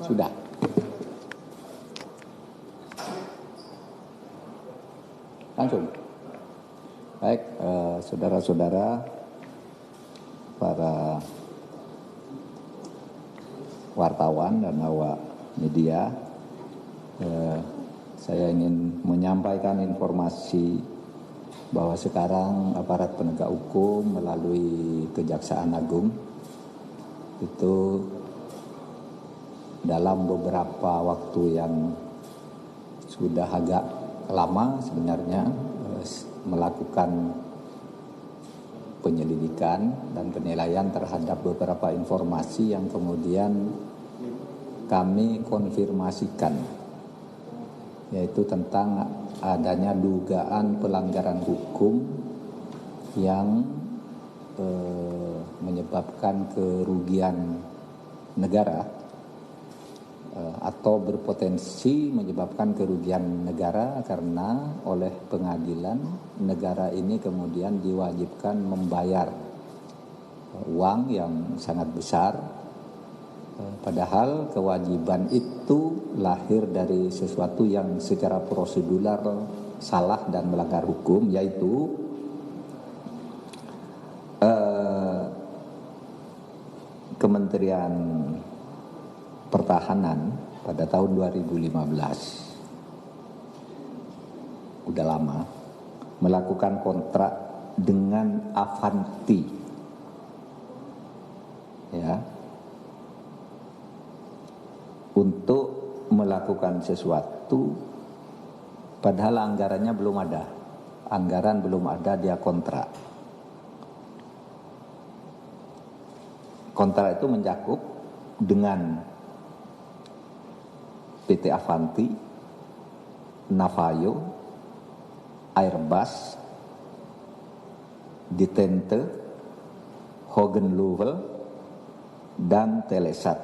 Sudah. Langsung. Baik, saudara-saudara, para wartawan dan awak media, saya ingin menyampaikan informasi bahwa sekarang aparat penegak hukum melalui Kejaksaan Agung itu dalam beberapa waktu yang sudah agak lama sebenarnya melakukan penyelidikan dan penilaian terhadap beberapa informasi yang kemudian kami konfirmasikan, yaitu tentang adanya dugaan pelanggaran hukum yang menyebabkan kerugian negara atau berpotensi menyebabkan kerugian negara karena oleh pengadilan negara ini kemudian diwajibkan membayar uang yang sangat besar, padahal kewajiban itu lahir dari sesuatu yang secara prosedural salah dan melanggar hukum, yaitu Kementerian Pertahanan pada tahun 2015, udah lama, melakukan kontrak dengan Avanti, ya, untuk melakukan sesuatu, padahal anggarannya belum ada, dia kontrak. Kontrak itu mencakup dengan PT Avanti, Navajo, Airbus, Ditente, Hogan Lovel, dan Telesat.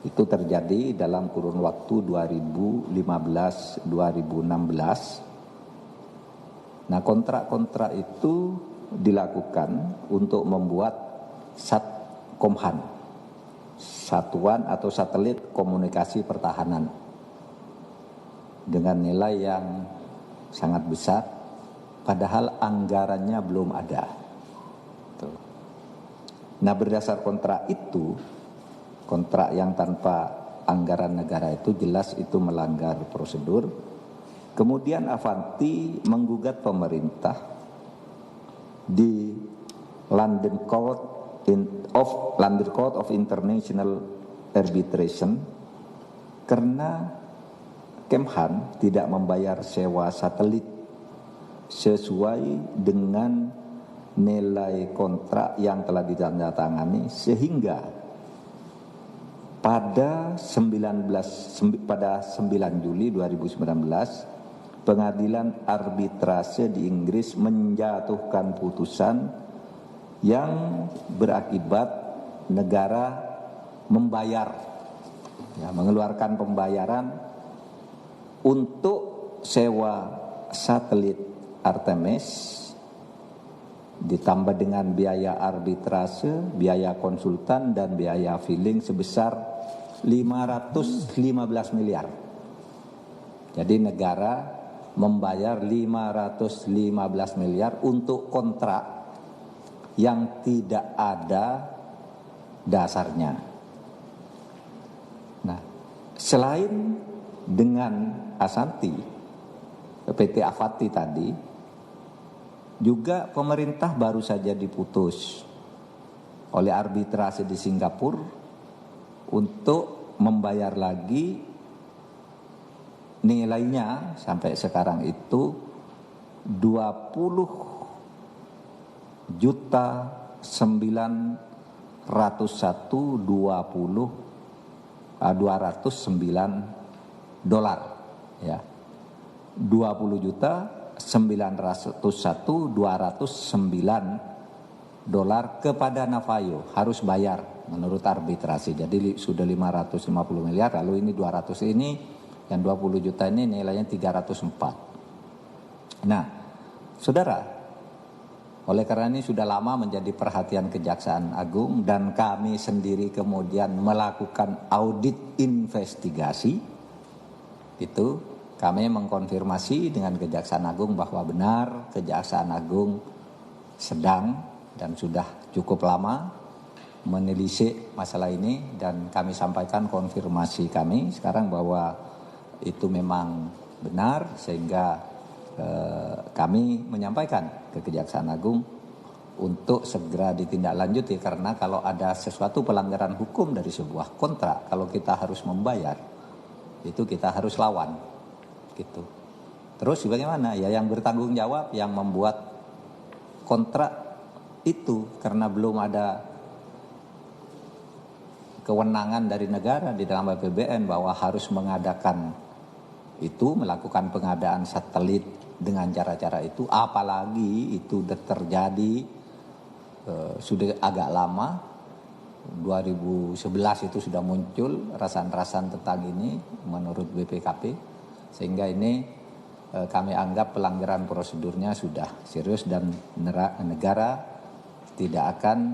Itu terjadi dalam kurun waktu 2015-2016. Nah, kontrak-kontrak itu dilakukan untuk membuat Satkomhan, Satuan atau Satelit Komunikasi Pertahanan, dengan nilai yang sangat besar, padahal anggarannya belum ada. Nah, berdasar kontrak itu, kontrak yang tanpa anggaran negara itu jelas itu melanggar prosedur. Kemudian Avanti menggugat pemerintah di London Court of International Arbitration karena Kemhan tidak membayar sewa satelit sesuai dengan nilai kontrak yang telah ditandatangani, sehingga pada 9 Juli 2019 Pengadilan Arbitrase di Inggris menjatuhkan putusan yang berakibat negara membayar, ya, mengeluarkan pembayaran untuk sewa satelit Artemis, ditambah dengan biaya arbitrase, biaya konsultan, dan biaya filing sebesar 515 miliar. Jadi negara membayar 515 miliar untuk kontrak yang tidak ada dasarnya. Nah, selain dengan Asanti, PT Avanti tadi, juga pemerintah baru saja diputus oleh arbitrase di Singapura untuk membayar lagi nilainya sampai sekarang itu 20.901.209 dolar, ya, 20.901.209 dolar kepada Navajo harus bayar menurut arbitrasi. Jadi sudah 550 miliar, lalu ini 200 ini, yang 20 juta ini nilainya 304. Nah, saudara, Oleh karena ini sudah lama menjadi perhatian Kejaksaan Agung dan kami sendiri kemudian melakukan audit investigasi. Itu kami mengkonfirmasi dengan Kejaksaan Agung bahwa benar Kejaksaan Agung sedang dan sudah cukup lama menelisik masalah ini, dan kami sampaikan konfirmasi kami sekarang bahwa itu memang benar, sehingga kami menyampaikan ke Kejaksaan Agung untuk segera ditindaklanjuti, karena kalau ada sesuatu pelanggaran hukum dari sebuah kontrak, kalau kita harus membayar itu kita harus lawan gitu. Terus bagaimana? Ya yang bertanggung jawab yang membuat kontrak itu, karena belum ada kewenangan dari negara di dalam APBN bahwa harus mengadakan itu, melakukan pengadaan satelit dengan cara-cara itu, apalagi itu terjadi sudah agak lama. 2011 itu sudah muncul rasan-rasan tentang ini menurut BPKP, sehingga ini kami anggap pelanggaran prosedurnya sudah serius dan negara tidak akan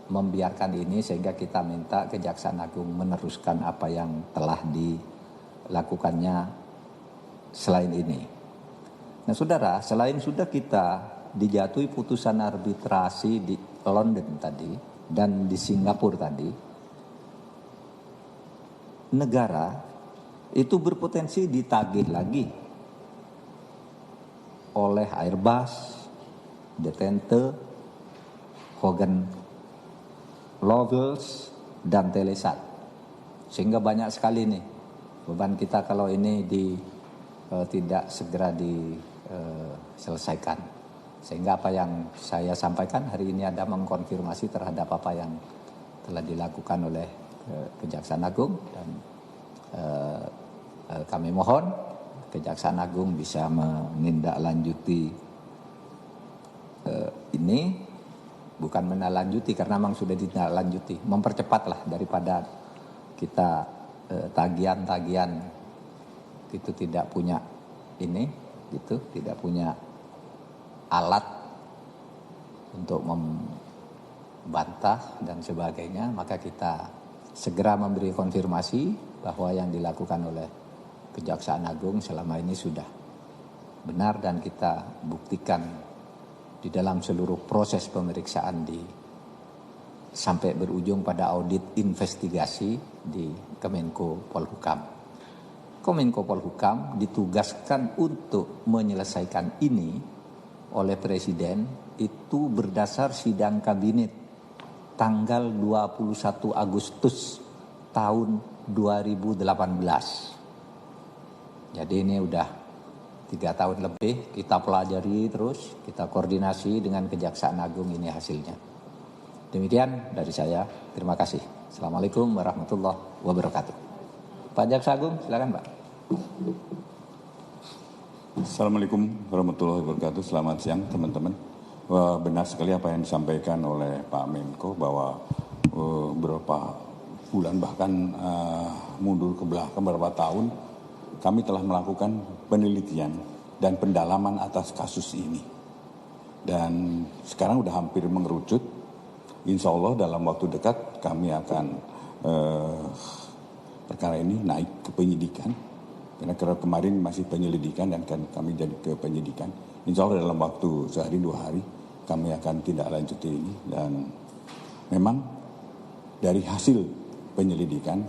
membiarkan ini, sehingga kita minta Kejaksaan Agung meneruskan apa yang telah dilakukannya selain ini. Nah saudara, selain sudah kita dijatuhi putusan arbitrasi di London tadi dan di Singapura tadi, negara itu berpotensi ditagih lagi oleh Airbus, Detente, Hogan Lovells, dan Telesat. Sehingga banyak sekali nih beban kita kalau ini tidak segera diselesaikan. Sehingga apa yang saya sampaikan hari ini ada mengkonfirmasi terhadap apa yang telah dilakukan oleh Kejaksaan Agung, dan kami mohon Kejaksaan Agung bisa menindaklanjuti ini, bukan menindaklanjuti karena memang sudah ditindaklanjuti, mempercepatlah daripada kita tagihan-tagihan itu tidak punya ini gitu, tidak punya alat untuk membantah dan sebagainya, maka kita segera memberi konfirmasi bahwa yang dilakukan oleh Kejaksaan Agung selama ini sudah benar, dan kita buktikan di dalam seluruh proses pemeriksaan sampai berujung pada audit investigasi di Kemenko Polhukam. Kemenko Polhukam ditugaskan untuk menyelesaikan ini oleh Presiden itu berdasar sidang kabinet tanggal 21 Agustus tahun 2018. Jadi ini udah 3 tahun lebih kita pelajari terus, kita koordinasi dengan Kejaksaan Agung, ini hasilnya. Demikian dari saya, terima kasih. Assalamualaikum warahmatullahi wabarakatuh. Pak Jaksa Agung, silakan Pak. Assalamualaikum warahmatullahi wabarakatuh. Selamat siang teman-teman. Benar sekali apa yang disampaikan oleh Pak Menko bahwa beberapa bulan bahkan mundur ke belakang beberapa tahun kami telah melakukan penelitian dan pendalaman atas kasus ini. Dan sekarang sudah hampir mengerucut. Insya Allah dalam waktu dekat kami akan perkara ini naik ke penyidikan. Karena kemarin masih penyelidikan dan kami jadi ke penyidikan. Insya Allah dalam waktu sehari 2 hari kami akan tindak lanjuti ini. Dan memang dari hasil penyelidikan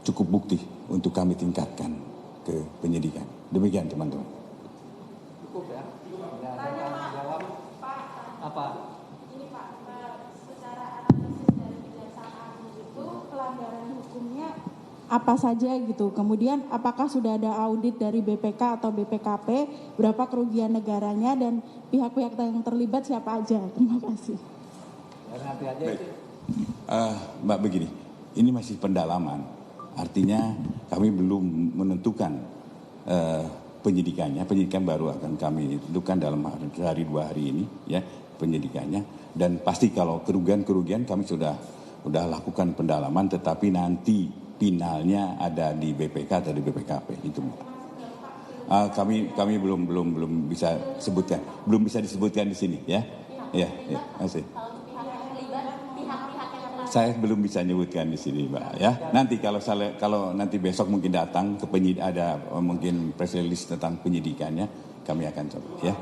cukup bukti untuk kami tingkatkan ke penyidikan. Demikian teman-teman. Cukup ya? Tidak ada tanggung jawab? Apa? Ini Pak, secara analisis dari Kejaksaan Agung itu pelanggaran hukumnya apa saja gitu. Kemudian apakah sudah ada audit dari BPK atau BPKP, berapa kerugian negaranya, dan pihak-pihak yang terlibat siapa aja? Terima kasih. Nanti aja. Baik. Mbak begini, ini masih pendalaman. Artinya kami belum menentukan penyidikannya. Penyidikan baru akan kami tentukan dalam hari 2 hari ini ya penyidikannya. Dan pasti kalau kerugian kami sudah lakukan pendalaman, tetapi nanti finalnya ada di BPK atau di BPKP itu. kami belum bisa sebutkan, belum bisa disebutkan di sini ya. Ya, masih. Saya belum bisa nyebutkan di sini, Mbak. Ya, nanti kalau nanti besok mungkin datang ke ada mungkin press release tentang penyidikannya, kami akan coba. Ya.